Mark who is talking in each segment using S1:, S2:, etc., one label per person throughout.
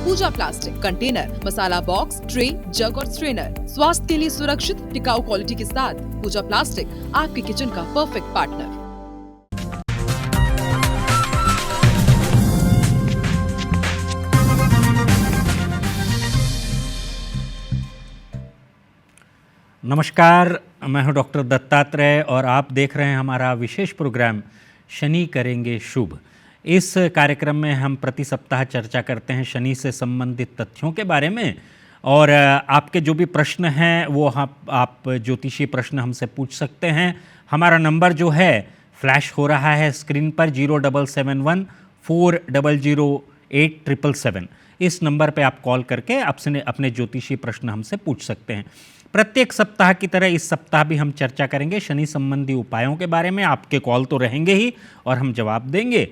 S1: पूजा plastic container, मसाला box, tray, जग और strainer. स्वास्थ्य के लिए सुरक्षित टिकाऊ क्वालिटी के साथ पूजा प्लास्टिक आपके किचन का परफेक्ट पार्टनर।
S2: नमस्कार, मैं हूं डॉक्टर दत्तात्रेय और आप देख रहे हैं हमारा विशेष प्रोग्राम शनि करेंगे शुभ। इस कार्यक्रम में हम प्रति सप्ताह चर्चा करते हैं शनि से संबंधित तथ्यों के बारे में और आपके जो भी प्रश्न हैं वो आप ज्योतिषी प्रश्न हमसे पूछ सकते हैं। हमारा नंबर जो है फ्लैश हो रहा है स्क्रीन पर 0771 400 877। इस नंबर पे आप कॉल करके अपने ज्योतिषी प्रश्न हमसे पूछ सकते हैं। प्रत्येक सप्ताह की तरह इस सप्ताह भी हम चर्चा करेंगे शनि संबंधी उपायों के बारे में। आपके कॉल तो रहेंगे ही और हम जवाब देंगे।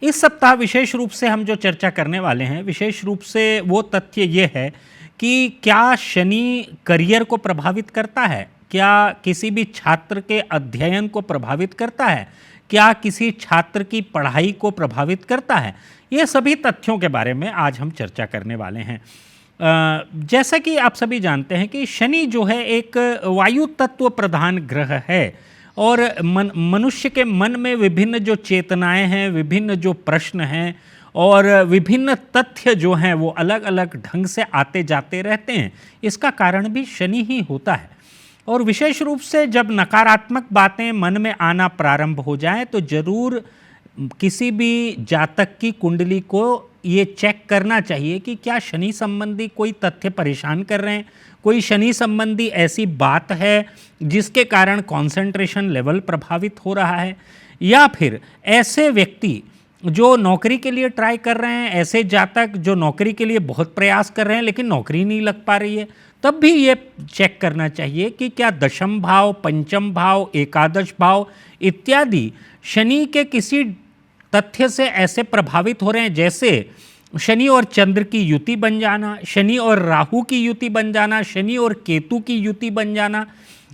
S2: इस सप्ताह विशेष रूप से हम जो चर्चा करने वाले हैं, विशेष रूप से वो तथ्य ये है कि क्या शनि करियर को प्रभावित करता है, क्या किसी भी छात्र के अध्ययन को प्रभावित करता है, क्या किसी छात्र की पढ़ाई को प्रभावित करता है। ये सभी तथ्यों के बारे में आज हम चर्चा करने वाले हैं। जैसा कि आप सभी जानते हैं कि शनि जो है एक वायु तत्व प्रधान ग्रह है और मनुष्य के मन में विभिन्न जो चेतनाएं हैं, विभिन्न जो प्रश्न हैं और विभिन्न तथ्य जो हैं वो अलग अलग ढंग से आते जाते रहते हैं। इसका कारण भी शनि ही होता है। और विशेष रूप से जब नकारात्मक बातें मन में आना प्रारंभ हो जाएं तो जरूर किसी भी जातक की कुंडली को ये चेक करना चाहिए कि क्या शनि संबंधी कोई तथ्य परेशान कर रहे हैं, कोई शनि संबंधी ऐसी बात है जिसके कारण कंसंट्रेशन लेवल प्रभावित हो रहा है, या फिर ऐसे व्यक्ति जो नौकरी के लिए ट्राई कर रहे हैं, ऐसे जातक जो नौकरी के लिए बहुत प्रयास कर रहे हैं लेकिन नौकरी नहीं लग पा रही है, तब भी ये चेक करना चाहिए कि क्या दशम भाव, पंचम भाव, एकादश भाव इत्यादि शनि के किसी तथ्य से ऐसे प्रभावित हो रहे हैं, जैसे शनि और चंद्र की युति बन जाना, शनि और राहु की युति बन जाना, शनि और केतु की युति बन जाना।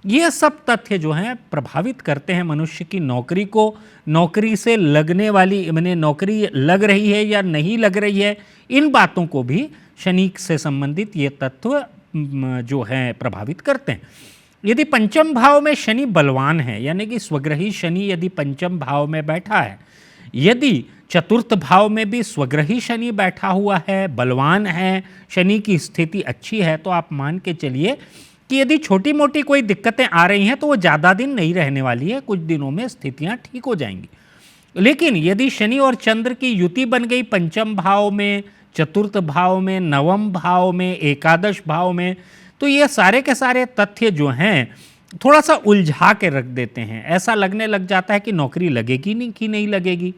S2: ये सब तथ्य जो हैं प्रभावित करते हैं मनुष्य की नौकरी को, नौकरी से लगने वाली, मैंने नौकरी लग रही है या नहीं लग रही है, इन बातों को भी शनि से संबंधित ये तत्व जो हैं प्रभावित करते हैं। यदि पंचम भाव में शनि बलवान है, यानी कि स्वग्रही शनि यदि पंचम भाव में बैठा है, यदि चतुर्थ भाव में भी स्वग्रही शनि बैठा हुआ है, बलवान है, शनि की स्थिति अच्छी है, तो आप मान के चलिए कि यदि छोटी मोटी कोई दिक्कतें आ रही हैं तो वो ज़्यादा दिन नहीं रहने वाली है, कुछ दिनों में स्थितियां ठीक हो जाएंगी। लेकिन यदि शनि और चंद्र की युति बन गई पंचम भाव में, चतुर्थ भाव में, नवम भाव में, एकादश भाव में, तो ये सारे के सारे तथ्य जो हैं थोड़ा सा उलझा के रख देते हैं। ऐसा लगने लग जाता है कि नौकरी लगेगी नहीं कि नहीं लगेगी,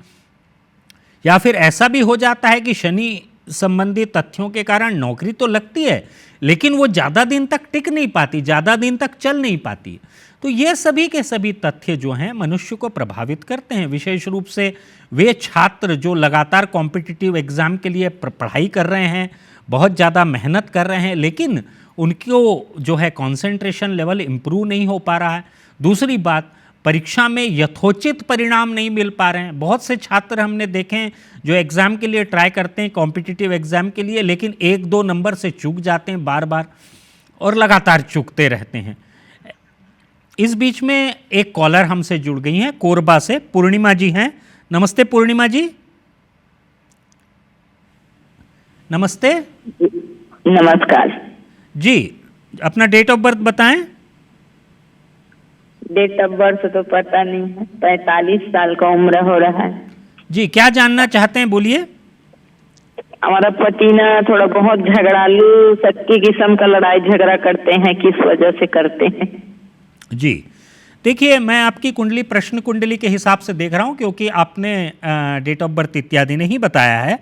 S2: या फिर ऐसा भी हो जाता है कि शनि संबंधी तथ्यों के कारण नौकरी तो लगती है लेकिन वो ज़्यादा दिन तक टिक नहीं पाती, ज़्यादा दिन तक चल नहीं पाती। तो ये सभी के सभी तथ्य जो हैं मनुष्य को प्रभावित करते हैं। विशेष रूप से वे छात्र जो लगातार कॉम्पिटिटिव एग्ज़ाम के लिए पढ़ाई कर रहे हैं, बहुत ज़्यादा मेहनत कर रहे हैं, लेकिन उनको जो है कंसंट्रेशन लेवल इम्प्रूव नहीं हो पा रहा है। दूसरी बात, परीक्षा में यथोचित परिणाम नहीं मिल पा रहे हैं। बहुत से छात्र हमने देखे हैं जो एग्ज़ाम के लिए ट्राई करते हैं, कॉम्पिटिटिव एग्ज़ाम के लिए, लेकिन 1-2 नंबर से चूक जाते हैं बार बार और लगातार चूकते रहते हैं। इस बीच में एक कॉलर हमसे जुड़ गई हैं कोरबा से, पूर्णिमा जी हैं। नमस्ते पूर्णिमा जी। नमस्ते।
S3: नमस्कार
S2: जी, अपना डेट ऑफ बर्थ बताएं।
S3: डेट ऑफ बर्थ तो पता नहीं है, 45 साल का उम्र हो रहा है।
S2: जी, क्या जानना चाहते हैं, बोलिए।
S3: हमारा पति ना थोड़ा बहुत झगड़ालू, सच्ची किस्म का लड़ाई झगड़ा करते हैं, किस वजह से करते हैं? जी
S2: देखिए, मैं आपकी कुंडली प्रश्न कुंडली के हिसाब से देख रहा हूं, क्योंकि आपने डेट ऑफ बर्थ इत्यादि नहीं बताया है,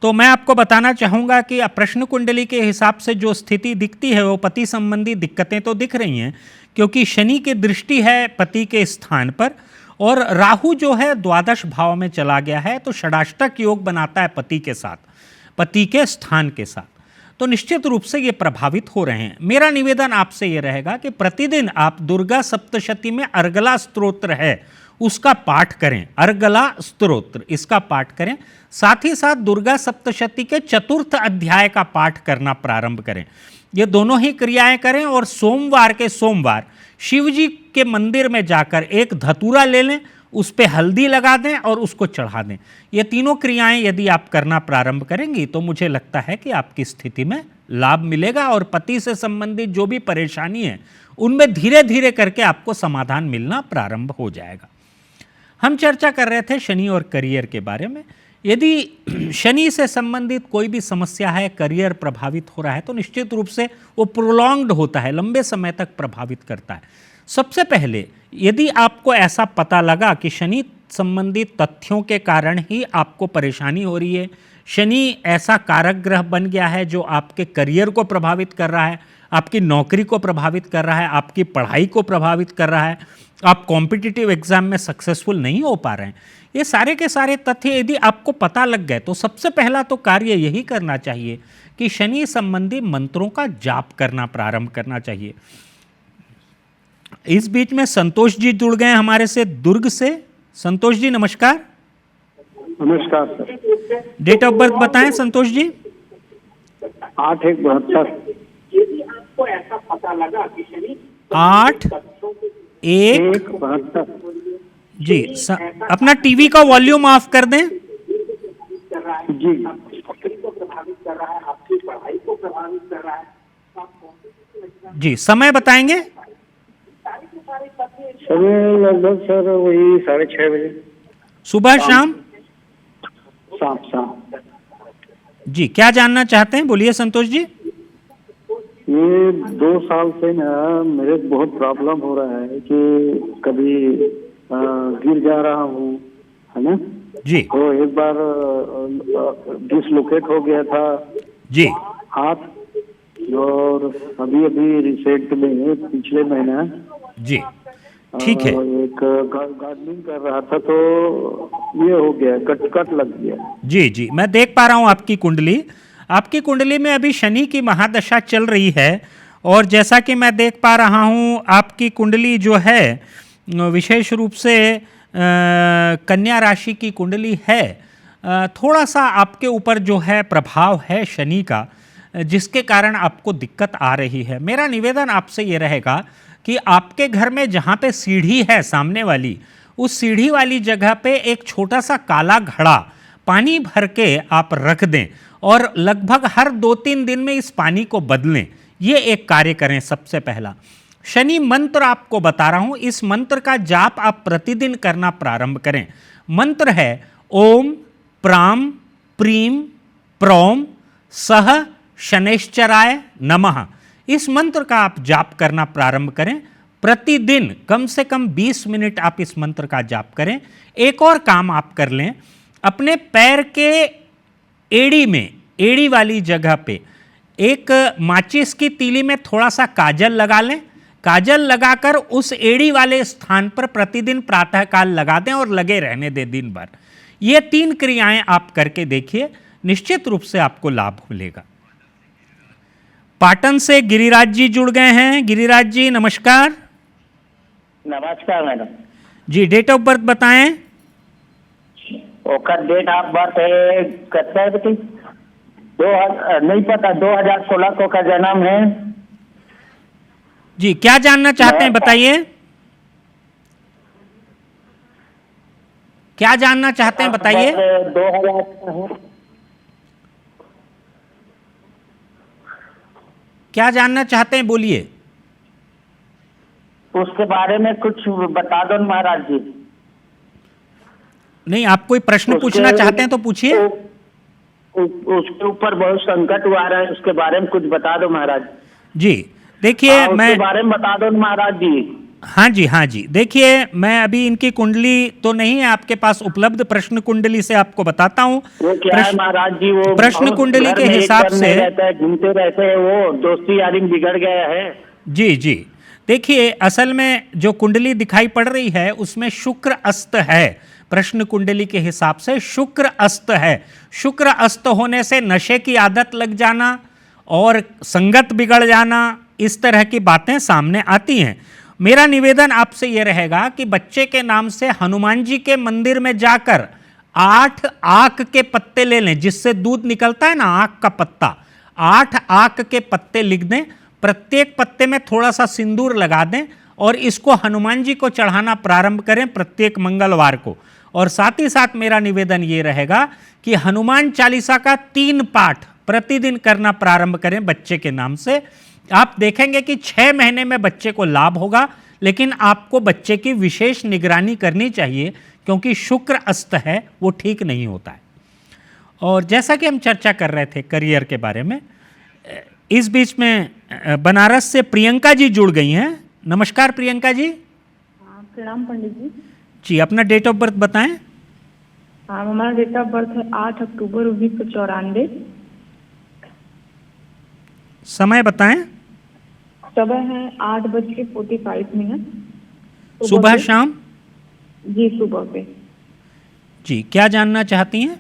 S2: तो मैं आपको बताना चाहूँगा कि प्रश्न कुंडली के हिसाब से जो स्थिति दिखती है वो पति संबंधी दिक्कतें तो दिख रही हैं, क्योंकि शनि की दृष्टि है पति के स्थान पर और राहु जो है द्वादश भाव में चला गया है, तो षडाष्टक योग बनाता है पति के साथ, पति के स्थान के साथ। तो निश्चित रूप से ये प्रभावित हो रहे हैं। मेरा निवेदन आपसे ये रहेगा कि प्रतिदिन आप दुर्गा सप्तशती में अर्गला स्तोत्र है उसका पाठ करें। अर्गला स्तोत्र इसका पाठ करें। साथ ही साथ दुर्गा सप्तशती के चतुर्थ अध्याय का पाठ करना प्रारंभ करें। ये दोनों ही क्रियाएं करें और सोमवार के सोमवार शिव जी के मंदिर में जाकर एक धतूरा ले लें, उस पे हल्दी लगा दें और उसको चढ़ा दें। ये तीनों क्रियाएं यदि आप करना प्रारंभ करेंगी तो मुझे लगता है कि आपकी स्थिति में लाभ मिलेगा और पति से संबंधित जो भी परेशानी है उनमें धीरे धीरे करके आपको समाधान मिलना प्रारंभ हो जाएगा। हम चर्चा कर रहे थे शनि और करियर के बारे में। यदि शनि से संबंधित कोई भी समस्या है, करियर प्रभावित हो रहा है, तो निश्चित रूप से वो प्रोलॉन्ग्ड होता है, लंबे समय तक प्रभावित करता है। सबसे पहले यदि आपको ऐसा पता लगा कि शनि संबंधित तथ्यों के कारण ही आपको परेशानी हो रही है, शनि ऐसा कारक ग्रह बन गया है जो आपके करियर को प्रभावित कर रहा है, आपकी नौकरी को प्रभावित कर रहा है, आपकी पढ़ाई को प्रभावित कर रहा है, आप कॉम्पिटिटिव एग्जाम में सक्सेसफुल नहीं हो पा रहे हैं, ये सारे के सारे तथ्य यदि आपको पता लग गए तो सबसे पहला तो कार्य यही करना चाहिए कि शनि संबंधी मंत्रों का जाप करना प्रारंभ करना चाहिए। इस बीच में संतोष जी जुड़ गए हमारे से दुर्ग से। संतोष जी नमस्कार।
S4: नमस्कार सर।
S2: डेट ऑफ बर्थ बताएं संतोष जी।
S4: 8/1/72।
S5: यदि आपको ऐसा पता लगा कि शनि
S2: 8/1/72 जी। अपना टीवी का वॉल्यूम ऑफ कर दें
S4: जी।
S5: नौकरी को प्रभावित कर रहा है, आपकी पढ़ाई को प्रभावित कर रहा है,
S2: जी। समय बताएंगे।
S4: समय लगभग सर वही 6:30 बजे।
S2: सुबह शाम
S4: शाम।
S2: जी। क्या जानना चाहते हैं, बोलिए संतोष जी।
S4: ये 2 साल से ना मेरे बहुत प्रॉब्लम हो रहा है कि कभी गिर जा रहा हूँ, है ना
S2: जी।
S4: तो एक बार डिसलोकेट हो गया था
S2: जी
S4: हाथ, और अभी रिसेंट में पिछले महीना
S2: जी। ठीक है।
S4: एक गार्डनिंग कर रहा था तो ये हो गया, कट लग गया।
S2: जी जी, मैं देख पा रहा हूँ आपकी कुंडली। आपकी कुंडली में अभी शनि की महादशा चल रही है और जैसा कि मैं देख पा रहा हूँ आपकी कुंडली जो है विशेष रूप से कन्या राशि की कुंडली है। थोड़ा सा आपके ऊपर जो है प्रभाव है शनि का, जिसके कारण आपको दिक्कत आ रही है। मेरा निवेदन आपसे ये रहेगा कि आपके घर में जहाँ पे सीढ़ी है सामने वाली, उस सीढ़ी वाली जगह पे एक छोटा सा काला घड़ा पानी भर के आप रख दें और लगभग हर 2-3 दिन में इस पानी को बदलें। ये एक कार्य करें। सबसे पहला शनि मंत्र आपको बता रहा हूँ, इस मंत्र का जाप आप प्रतिदिन करना प्रारंभ करें। मंत्र है ओम प्राम प्रीम प्रौम सह शनैश्चराय नमः। इस मंत्र का आप जाप करना प्रारंभ करें। प्रतिदिन कम से कम 20 मिनट आप इस मंत्र का जाप करें। एक और काम आप कर लें, अपने पैर के एड़ी में, एड़ी वाली जगह पे एक माचिस की तीली में थोड़ा सा काजल लगा लें। काजल लगाकर उस एड़ी वाले स्थान पर प्रतिदिन प्रातःकाल लगा दें और लगे रहने दें दिन भर। ये 3 क्रियाएं आप करके देखिए, निश्चित रूप से आपको लाभ मिलेगा। पाटन से गिरिराज जी जुड़ गए हैं। गिरिराज जी नमस्कार।
S5: नमस्कार madam
S2: ji. Date of birth बताएं।
S5: ओकर डेट ऑफ बर्थ है कितना है? 2016 को का जन्म है
S2: जी। क्या जानना चाहते हैं बताइए, क्या जानना चाहते हैं बताइए।
S5: 2000 का है।
S2: क्या जानना चाहते हैं बोलिए।
S5: उसके बारे में कुछ बता दो महाराज जी।
S2: नहीं, आप कोई प्रश्न पूछना चाहते हैं तो पूछिए।
S5: उसके ऊपर बहुत संकट आ रहा है, उसके बारे में कुछ बता दो महाराज
S2: जी। देखिए मैं
S5: उसके बारे में बता दो महाराज जी।
S2: हाँ जी, हाँ जी। देखिए मैं अभी इनकी कुंडली तो नहीं है आपके पास उपलब्ध, प्रश्न कुंडली से आपको बताता हूँ।
S5: वो क्या है महाराज जी, वो
S2: प्रश्न कुंडली के हिसाब से
S5: घूमते रहते हैं, वो दोस्ती यारी बिगड़ गया है।
S2: जी जी। देखिए असल में जो कुंडली दिखाई पड़ रही है उसमें शुक्र अस्त है। प्रश्न कुंडली के हिसाब से शुक्र अस्त है। शुक्र अस्त होने से नशे की आदत लग जाना और संगत बिगड़ जाना, इस तरह की बातें सामने आती हैं। मेरा निवेदन आपसे यह रहेगा कि बच्चे के नाम से हनुमान जी के मंदिर में जाकर 8 आक के पत्ते ले लें, जिससे दूध निकलता है ना, आक का पत्ता, 8 आक के पत्ते लिख दें, प्रत्येक पत्ते में थोड़ा सा सिंदूर लगा दें और इसको हनुमान जी को चढ़ाना प्रारंभ करें प्रत्येक मंगलवार को। और साथ ही साथ मेरा निवेदन ये रहेगा कि हनुमान चालीसा का 3 पाठ प्रतिदिन करना प्रारंभ करें बच्चे के नाम से। आप देखेंगे कि 6 महीने में बच्चे को लाभ होगा, लेकिन आपको बच्चे की विशेष निगरानी करनी चाहिए क्योंकि शुक्र अस्त है, वो ठीक नहीं होता है। और जैसा कि हम चर्चा कर रहे थे करियर के बारे में, इस बीच में बनारस से प्रियंका जी जुड़ गई हैं। नमस्कार प्रियंका जी।
S6: प्रणाम पंडित जी।
S2: जी, अपना डेट ऑफ बर्थ बताएं।
S6: हाँ, हमारा डेट ऑफ बर्थ है 8 अक्टूबर 1994।
S2: समय बताएं।
S6: समय है 8:45।
S2: सुबह शाम?
S6: जी, सुबह पे।
S2: जी, क्या जानना चाहती हैं?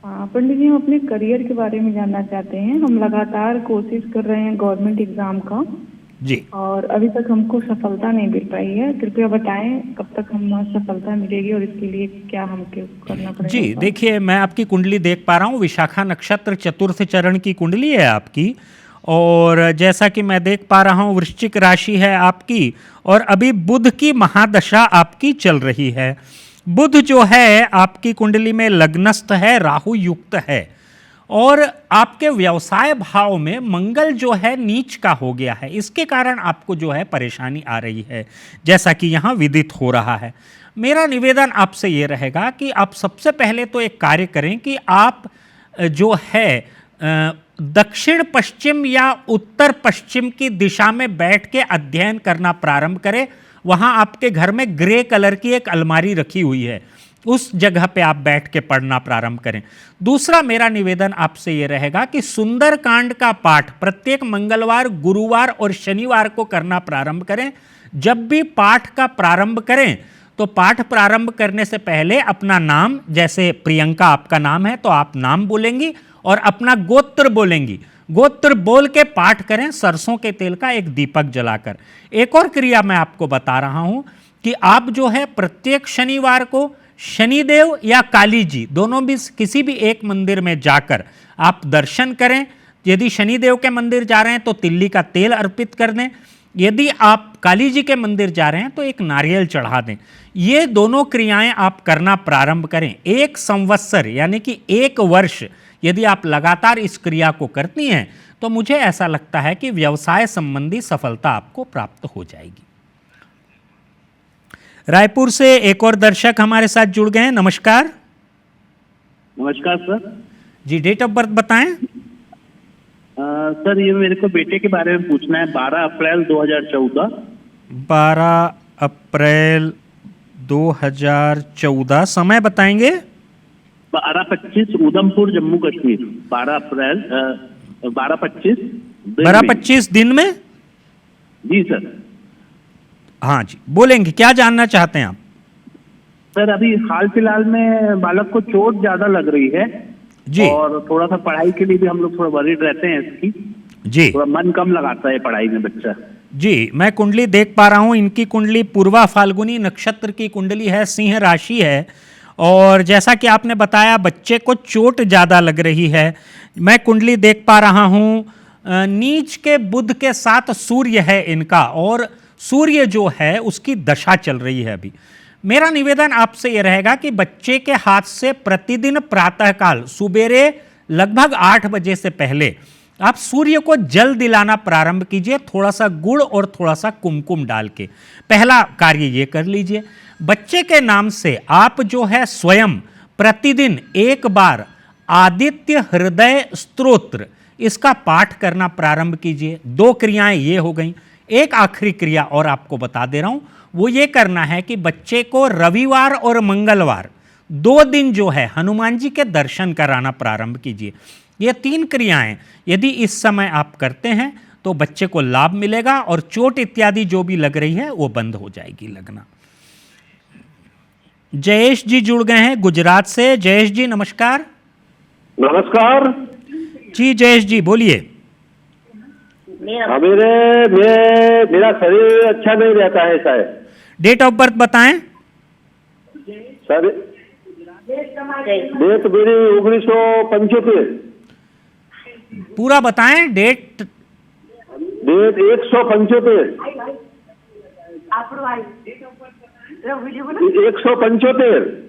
S6: पंडित जी, हम अपने करियर के बारे में जानना चाहते हैं। हम लगातार कोशिश कर रहे हैं गवर्नमेंट एग्जाम का
S2: जी,
S6: और अभी तक हमको सफलता नहीं मिल पाई है। कृपया बताएं कब तक हम सफलता मिलेगी और इसके लिए क्या हमको करना पड़ेगा?
S2: जी, देखिए मैं आपकी कुंडली देख पा रहा हूँ, विशाखा नक्षत्र चतुर्थ चरण की कुंडली है आपकी। और जैसा कि मैं देख पा रहा हूँ वृश्चिक राशि है आपकी, और अभी बुध की महादशा आपकी चल रही है। बुध जो है आपकी कुंडली में लग्नस्थ है, राहु युक्त है, और आपके व्यवसाय भाव में मंगल जो है नीच का हो गया है। इसके कारण आपको जो है परेशानी आ रही है, जैसा कि यहाँ विदित हो रहा है। मेरा निवेदन आपसे ये रहेगा कि आप सबसे पहले तो एक कार्य करें कि आप जो है दक्षिण पश्चिम या उत्तर पश्चिम की दिशा में बैठ के अध्ययन करना प्रारंभ करें। वहाँ आपके घर में ग्रे कलर की एक अलमारी रखी हुई है, उस जगह पे आप बैठ के पढ़ना प्रारंभ करें। दूसरा मेरा निवेदन आपसे ये रहेगा कि सुंदरकांड का पाठ प्रत्येक मंगलवार, गुरुवार और शनिवार को करना प्रारंभ करें। जब भी पाठ का प्रारंभ करें तो पाठ प्रारंभ करने से पहले अपना नाम, जैसे प्रियंका आपका नाम है तो आप नाम बोलेंगी और अपना गोत्र बोलेंगी। गोत्र बोल के पाठ करें सरसों के तेल का एक दीपक जलाकर। एक और क्रिया मैं आपको बता रहा हूं कि आप जो है प्रत्येक शनिवार को शनिदेव या काली जी दोनों भी किसी भी एक मंदिर में जाकर आप दर्शन करें। यदि शनिदेव के मंदिर जा रहे हैं तो तिल्ली का तेल अर्पित कर दें, यदि आप काली जी के मंदिर जा रहे हैं तो एक नारियल चढ़ा दें। ये दोनों क्रियाएं आप करना प्रारंभ करें। 1 संवत्सर यानी कि 1 वर्ष यदि आप लगातार इस क्रिया को करती हैं तो मुझे ऐसा लगता है कि व्यवसाय संबंधी सफलता आपको प्राप्त हो जाएगी। रायपुर से एक और दर्शक हमारे साथ जुड़ गए हैं। नमस्कार।
S5: नमस्कार सर।
S2: जी, डेट ऑफ बर्थ बताएं।
S5: सर, ये मेरे को बेटे के बारे में पूछना है। 12 अप्रैल 2014।
S2: 12 अप्रैल 2014। समय बताएंगे।
S5: 12:25 उधमपुर जम्मू कश्मीर। 12 अप्रैल 12:25
S2: 12:25 दिन में।
S5: जी सर।
S2: हाँ जी, बोलेंगे, क्या जानना चाहते हैं आप?
S5: सर, अभी हाल फिलहाल में बालक को चोट ज्यादा लग रही है
S2: जी,
S5: और थोड़ा सा पढ़ाई के लिए भी हम लोग थोड़ा वरीड रहते हैं इसकी।
S2: जी,
S5: थोड़ा मन कम लगाता है पढ़ाई में बच्चा।
S2: जी, मैं कुंडली देख पा रहा हूं। इनकी कुंडली पूर्वा फाल्गुनी नक्षत्र की कुंडली है, सिंह राशि है, और जैसा कि आपने बताया बच्चे को चोट ज़्यादा लग रही है। मैं कुंडली देख पा रहा हूं, नीच के बुध के साथ सूर्य है इनका, और सूर्य जो है उसकी दशा चल रही है अभी। मेरा निवेदन आपसे यह रहेगा कि बच्चे के हाथ से प्रतिदिन प्रातःकाल सुबेरे लगभग 8 बजे से पहले आप सूर्य को जल दिलाना प्रारंभ कीजिए, थोड़ा सा गुड़ और थोड़ा सा कुमकुम डाल के। पहला कार्य ये कर लीजिए। बच्चे के नाम से आप जो है स्वयं प्रतिदिन 1 बार आदित्य हृदय स्तोत्र इसका पाठ करना प्रारंभ कीजिए। 2 क्रियाएं ये हो गई। एक आखिरी क्रिया और आपको बता दे रहा हूं, वो ये करना है कि बच्चे को रविवार और मंगलवार 2 दिन जो है हनुमान जी के दर्शन कराना प्रारंभ कीजिए। ये 3 क्रियाएं यदि इस समय आप करते हैं तो बच्चे को लाभ मिलेगा और चोट इत्यादि जो भी लग रही है वो बंद हो जाएगी लगना। जयेश जी जुड़ गए हैं गुजरात से। जयेश जी नमस्कार।
S7: नमस्कार
S2: जी जयेश जी बोलिए।
S4: मेरा शरीर अच्छा नहीं रहता है शायद।
S2: डेट ऑफ बर्थ बताएं।
S4: सर डेट मेरी 1975।
S2: पूरा बताएं डेट।
S4: डेट 175। 175।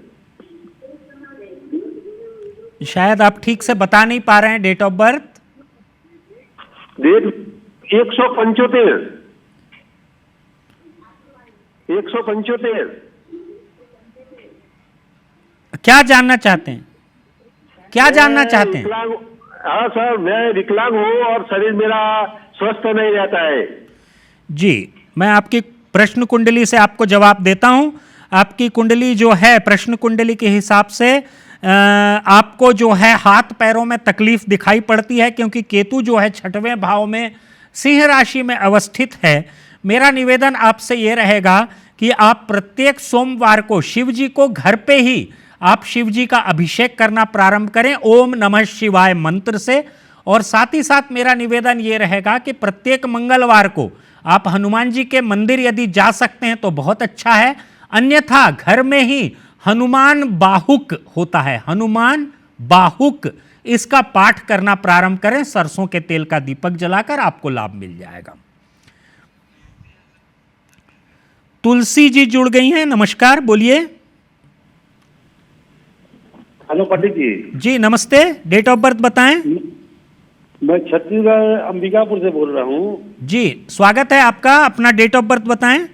S2: शायद आप ठीक से बता नहीं पा रहे हैं डेट ऑफ बर्थ।
S4: डेट 175। 175।
S2: क्या जानना चाहते हैं? क्या जानना चाहते हैं?
S4: हाँ सर, मैं विकलांग हूँ और शरीर मेरा स्वस्थ नहीं रहता है।
S2: जी, मैं आपकी प्रश्न कुंडली से आपको जवाब देता हूं। आपकी कुंडली जो है, प्रश्न कुंडली के हिसाब से आपको जो है हाथ पैरों में तकलीफ दिखाई पड़ती है, क्योंकि केतु जो है 6वें भाव में सिंह राशि में अवस्थित है। मेरा निवेदन आपसे ये रहेगा कि आप प्रत्येक सोमवार को शिव जी को घर पे ही आप शिव जी का अभिषेक करना प्रारंभ करें ओम नमः शिवाय मंत्र से। और साथ ही साथ मेरा निवेदन ये रहेगा कि प्रत्येक मंगलवार को आप हनुमान जी के मंदिर यदि जा सकते हैं तो बहुत अच्छा है, अन्यथा घर में ही हनुमान बाहुक होता है, हनुमान बाहुक, इसका पाठ करना प्रारंभ करें। सरसों के तेल का दीपक जलाकर आपको लाभ मिल जाएगा। तुलसी जी जुड़ गई हैं, नमस्कार, बोलिए।
S4: हेलो पंडित जी।
S2: जी नमस्ते, डेट ऑफ बर्थ बताएं।
S4: मैं छत्तीसगढ़ अंबिकापुर से बोल रहा हूँ।
S2: जी स्वागत है आपका, अपना डेट ऑफ बर्थ बताएं।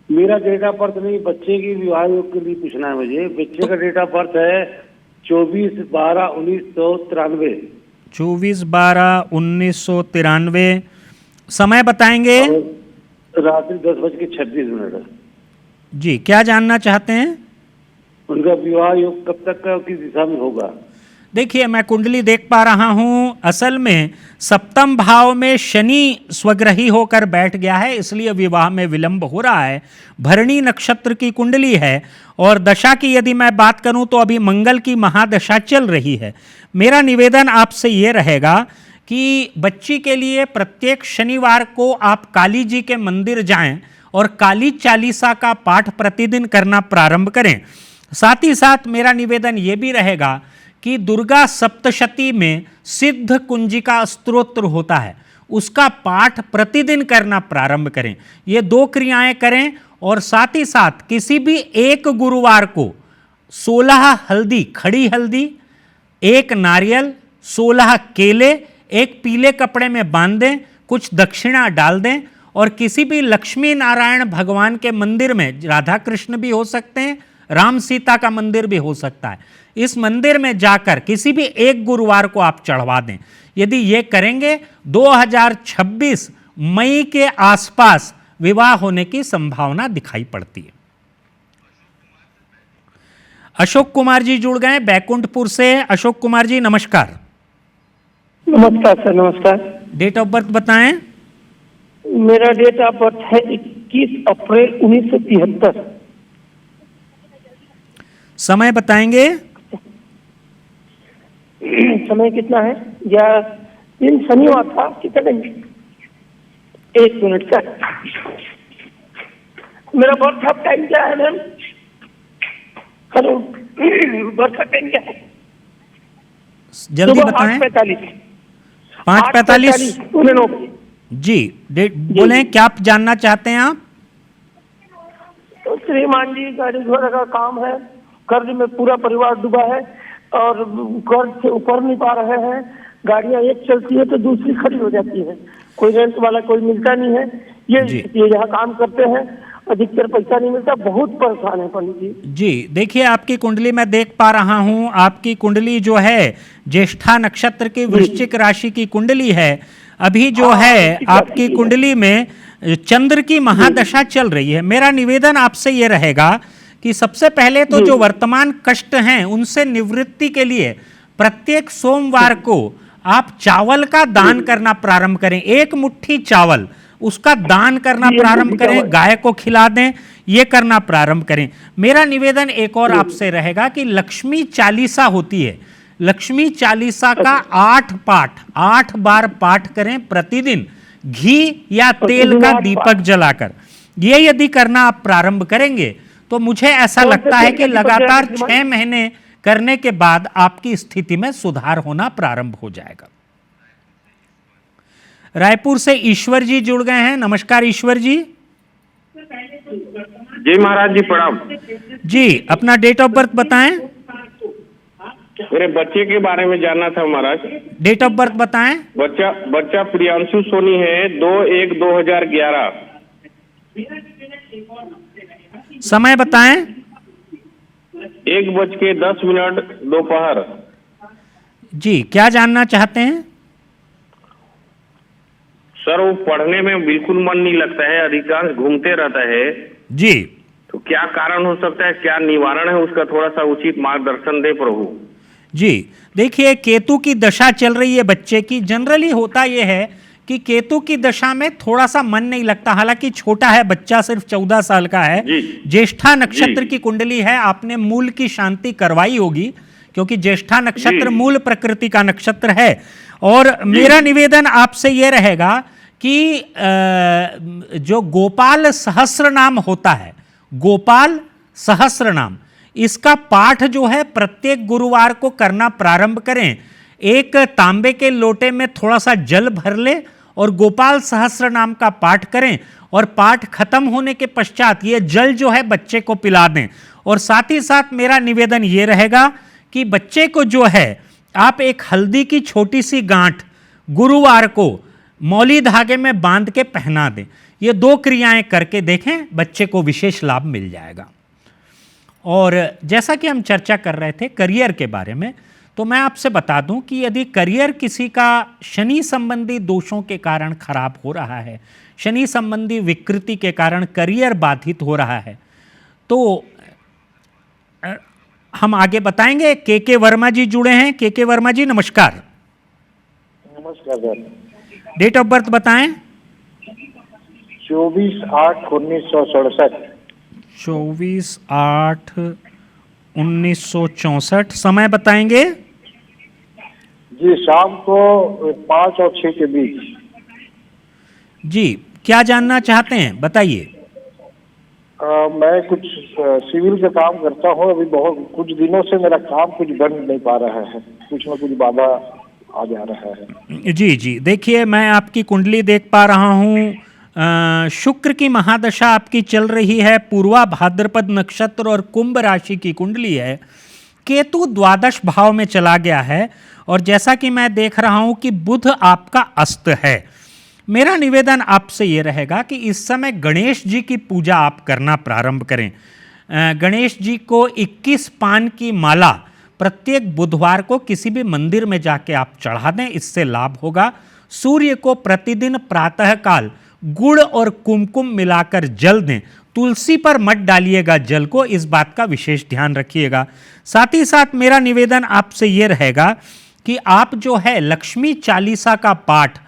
S4: मेरा डेट ऑफ बर्थ नहीं, बच्चे की विवाह योग के लिए पूछना है मुझे। बच्चे का डेट ऑफ बर्थ है 24/12/1993।
S2: 24/12/1993। समय बताएंगे।
S4: रात्रि 10:26।
S2: जी, क्या जानना चाहते हैं?
S4: उनका विवाह योग कब तक का, किस दिशा में होगा?
S2: देखिए, मैं कुंडली देख पा रहा हूं, असल में 7वें भाव में शनि स्वग्रही होकर बैठ गया है, इसलिए विवाह में विलंब हो रहा है। भरणी नक्षत्र की कुंडली है और दशा की यदि मैं बात करूं तो अभी मंगल की महादशा चल रही है। मेरा निवेदन आपसे ये रहेगा कि बच्ची के लिए प्रत्येक शनिवार को आप काली जी के मंदिर जाएं और काली चालीसा का पाठ प्रतिदिन करना प्रारंभ करें। साथ ही साथ मेरा निवेदन ये भी रहेगा कि दुर्गा सप्तशती में सिद्ध कुंजिका स्तोत्र होता है, उसका पाठ प्रतिदिन करना प्रारंभ करें। ये 2 क्रियाएं करें और साथ ही साथ किसी भी एक गुरुवार को 16 हल्दी, खड़ी हल्दी, 1 नारियल, 16 केले एक पीले कपड़े में बांध दें, कुछ दक्षिणा डाल दें और किसी भी लक्ष्मी नारायण भगवान के मंदिर में, राधा कृष्ण भी हो सकते हैं, राम सीता का मंदिर भी हो सकता है, इस मंदिर में जाकर किसी भी एक गुरुवार को आप चढ़वा दें। यदि ये करेंगे 2026 मई के आसपास विवाह होने की संभावना दिखाई पड़ती है। अशोक कुमार जी जुड़ गए बैकुंठपुर से। अशोक कुमार जी नमस्कार।
S7: नमस्कार सर, नमस्कार।
S2: डेट ऑफ बर्थ बताएं।
S7: मेरा डेट ऑफ बर्थ है 21 अप्रैल 1973।
S2: समय बताएंगे।
S7: समय कितना है? या दिन शनिवार था, कितना? 1 मिनट सर, मेरा बर्थ ऑफ टाइम क्या है ma'am? Hello, birth of time क्या है?
S2: जल्दी बताएं। 5:45 जी। बोलें, क्या आप जानना चाहते हैं आप?
S7: तो श्रीमान जी, गाड़ी घोड़ा का काम है, कर्ज में पूरा परिवार डूबा है और कर्ज से ऊपर नहीं पा रहे हैं। गाड़ियां एक चलती है तो दूसरी खड़ी हो जाती है, कोई रेंट वाला कोई मिलता नहीं है। ये जहाँ काम करते हैं अधिकतर पैसा नहीं मिलता, बहुत परेशान है पंडित जी।
S2: जी देखिए, आपकी कुंडली मैं देख पा रहा हूँ, आपकी कुंडली जो है ज्येष्ठा नक्षत्र की वृश्चिक राशि की कुंडली है। अभी जो है आपकी कुंडली में चंद्र की महादशा चल रही है। मेरा निवेदन आपसे ये रहेगा कि सबसे पहले तो जो वर्तमान कष्ट हैं उनसे निवृत्ति के लिए प्रत्येक सोमवार को आप चावल का दान करना प्रारंभ करें। 1 मुट्ठी चावल, उसका दान करना प्रारंभ करें, गाय को खिला दें, ये करना प्रारंभ करें। मेरा निवेदन एक और आपसे रहेगा कि लक्ष्मी चालीसा होती है, लक्ष्मी चालीसा का 8 बार पाठ करें प्रतिदिन। घी या तेल का दीपक जलाकर। ये यदि करना आप प्रारंभ करेंगे तो मुझे ऐसा लगता है कि लगातार 6 महीने करने के बाद आपकी स्थिति में सुधार होना प्रारंभ हो जाएगा। रायपुर से ईश्वर जी जुड़ गए हैं। नमस्कार ईश्वर जी।
S8: जी महाराज जी प्रणाम।
S2: जी, अपना डेट ऑफ बर्थ बताएं।
S8: मेरे बच्चे के बारे में जानना था महाराज।
S2: डेट ऑफ बर्थ बताएं।
S8: बच्चा प्रियांशु सोनी है, 2/1/2011।
S2: समय बताएं।
S8: 1:10 दोपहर।
S2: जी, क्या जानना चाहते हैं?
S8: सर वो पढ़ने में बिल्कुल मन नहीं लगता है, अधिकांश घूमते रहता है
S2: जी।
S8: तो क्या कारण हो सकता है, क्या निवारण है उसका, थोड़ा सा उचित मार्गदर्शन दे प्रभु।
S2: जी, देखिए केतु की दशा चल रही है बच्चे की। जनरली होता यह है कि केतु की दशा में थोड़ा सा मन नहीं लगता, हालांकि छोटा है बच्चा, सिर्फ 14 साल का है। ज्येष्ठा नक्षत्र की कुंडली है, आपने मूल की शांति करवाई होगी क्योंकि ज्येष्ठा नक्षत्र मूल प्रकृति का नक्षत्र है। और मेरा निवेदन आपसे यह रहेगा कि जो गोपाल सहस्र नाम होता है, गोपाल सहस्र नाम, इसका पाठ जो है प्रत्येक गुरुवार को करना प्रारंभ करें। एक तांबे के लोटे में थोड़ा सा जल भर ले और गोपाल सहस्र नाम का पाठ करें और पाठ खत्म होने के पश्चात ये जल जो है बच्चे को पिला दें। और साथ ही साथ मेरा निवेदन ये रहेगा कि बच्चे को जो है आप एक हल्दी की छोटी सी गांठ गुरुवार को मौली धागे में बांध के पहना दें। ये 2 क्रियाएं करके देखें, बच्चे को विशेष लाभ मिल जाएगा। और जैसा कि हम चर्चा कर रहे थे करियर के बारे में, तो मैं आपसे बता दूं कि यदि करियर किसी का शनि संबंधी दोषों के कारण खराब हो रहा है, शनि संबंधी विकृति के कारण करियर बाधित हो रहा है, तो हम आगे बताएंगे। के वर्मा जी जुड़े हैं। के वर्मा जी नमस्कार।
S4: नमस्कार सर।
S2: डेट ऑफ बर्थ बताएं।
S4: 24/8/1964।
S2: 24/8/1964। समय बताएंगे।
S4: जी, शाम को 5 और 6 के बीच।
S2: जी, क्या जानना चाहते हैं बताइए।
S4: मैं कुछ सिविल का काम करता हूँ, अभी बहुत कुछ दिनों से मेरा काम कुछ बन नहीं पा रहा है, कुछ न कुछ बाधा आ जा रहा है।
S2: जी जी, देखिए मैं आपकी कुंडली देख पा रहा हूँ। शुक्र की महादशा आपकी चल रही है, पूर्वा भाद्रपद नक्षत्र और कुंभ राशि की कुंडली है। केतु द्वादश भाव में चला गया है और जैसा कि मैं देख रहा हूँ कि बुध आपका अस्त है। मेरा निवेदन आपसे ये रहेगा कि इस समय गणेश जी की पूजा आप करना प्रारंभ करें। गणेश जी को 21 पान की माला प्रत्येक बुधवार को किसी भी मंदिर में जाके आप चढ़ा दें, इससे लाभ होगा। सूर्य को प्रतिदिन प्रातःकाल गुड़ और कुमकुम मिलाकर जल दें। तुलसी पर मत डालिएगा जल को, इस बात का विशेष ध्यान रखिएगा। साथ ही साथ मेरा निवेदन आपसे ये रहेगा कि आप जो है लक्ष्मी चालीसा का पाठ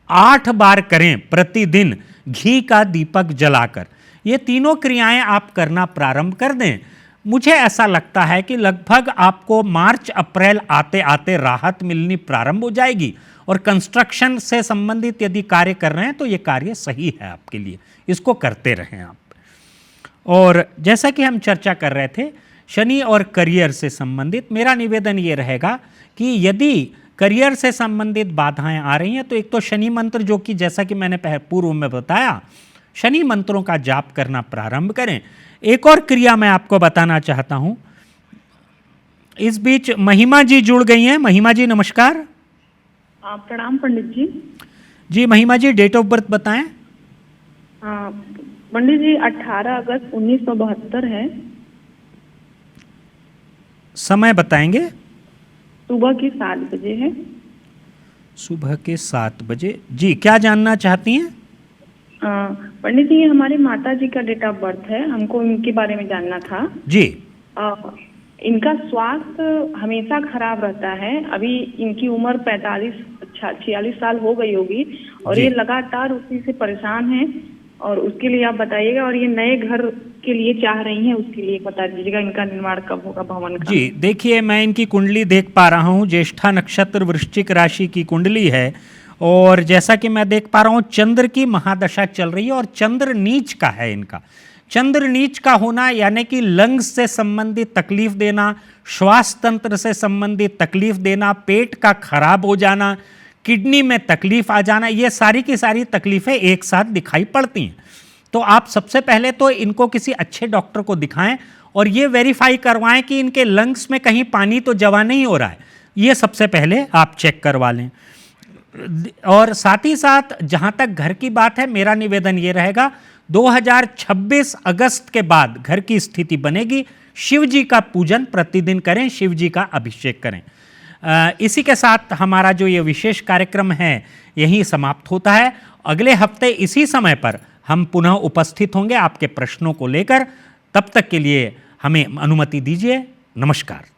S2: 8 बार करें प्रतिदिन, घी का दीपक जलाकर। ये तीनों क्रियाएं आप करना प्रारंभ कर दें। मुझे ऐसा लगता है कि लगभग आपको मार्च अप्रैल आते आते राहत मिलनी प्रारंभ हो जाएगी। और कंस्ट्रक्शन से संबंधित यदि कार्य कर रहे हैं तो ये कार्य सही है आपके लिए, इसको करते रहें आप। और जैसा कि हम चर्चा कर रहे थे शनि और करियर से संबंधित, मेरा निवेदन ये रहेगा कि यदि करियर से संबंधित बाधाएं आ रही हैं तो एक तो शनि मंत्र, जो कि जैसा कि मैंने पूर्व में बताया, शनि मंत्रों का जाप करना प्रारंभ करें। एक और क्रिया मैं आपको बताना चाहता हूं। इस बीच महिमा जी जुड़ गई हैं। महिमा जी नमस्कार।
S6: प्रणाम पंडित जी।
S2: जी महिमा जी, डेट ऑफ बर्थ बताएं।
S6: पंडित जी 18 अगस्त 1972 है।
S2: समय बताएंगे।
S6: सुबह के 7 बजे है।
S2: सुबह के 7 बजे। जी, क्या जानना चाहती हैं?
S6: पंडित जी, ये हमारे माता जी का डेट ऑफ बर्थ है, हमको इनके बारे में जानना था।
S2: जी।
S6: इनका स्वास्थ्य हमेशा खराब रहता है। अभी इनकी उम्र 46 साल हो गई होगी और ये लगातार उसी से परेशान हैं, और उसके लिए आप बताइएगा। और ये नए घर के लिए चाह रही हैं, उसके लिए बता दीजिएगा इनका निर्माण कब होगा भवन का।
S2: जी देखिए, मैं इनकी कुंडली देख पा रहा हूँ। ज्येष्ठा नक्षत्र वृश्चिक राशि की कुंडली है और जैसा कि मैं देख पा रहा हूँ चंद्र की महादशा चल रही है और चंद्र नीच का है इनका। चंद्र नीच का होना यानी कि लंग्स से संबंधित तकलीफ देना, श्वास तंत्र से संबंधित तकलीफ देना, पेट का खराब हो जाना, किडनी में तकलीफ आ जाना, ये सारी की सारी तकलीफें एक साथ दिखाई पड़ती हैं। तो आप सबसे पहले तो इनको किसी अच्छे डॉक्टर को दिखाएं और ये वेरीफाई करवाएं कि इनके लंग्स में कहीं पानी तो जमा नहीं हो रहा है, ये सबसे पहले आप चेक करवा लें। और साथ ही साथ जहां तक घर की बात है, मेरा निवेदन ये रहेगा 2026 अगस्त के बाद घर की स्थिति बनेगी, शिव जी का पूजन प्रतिदिन करें, शिव जी का अभिषेक करें। इसी के साथ हमारा जो ये विशेष कार्यक्रम है यहीं समाप्त होता है। अगले हफ्ते इसी समय पर हम पुनः उपस्थित होंगे आपके प्रश्नों को लेकर। तब तक के लिए हमें अनुमति दीजिए। नमस्कार।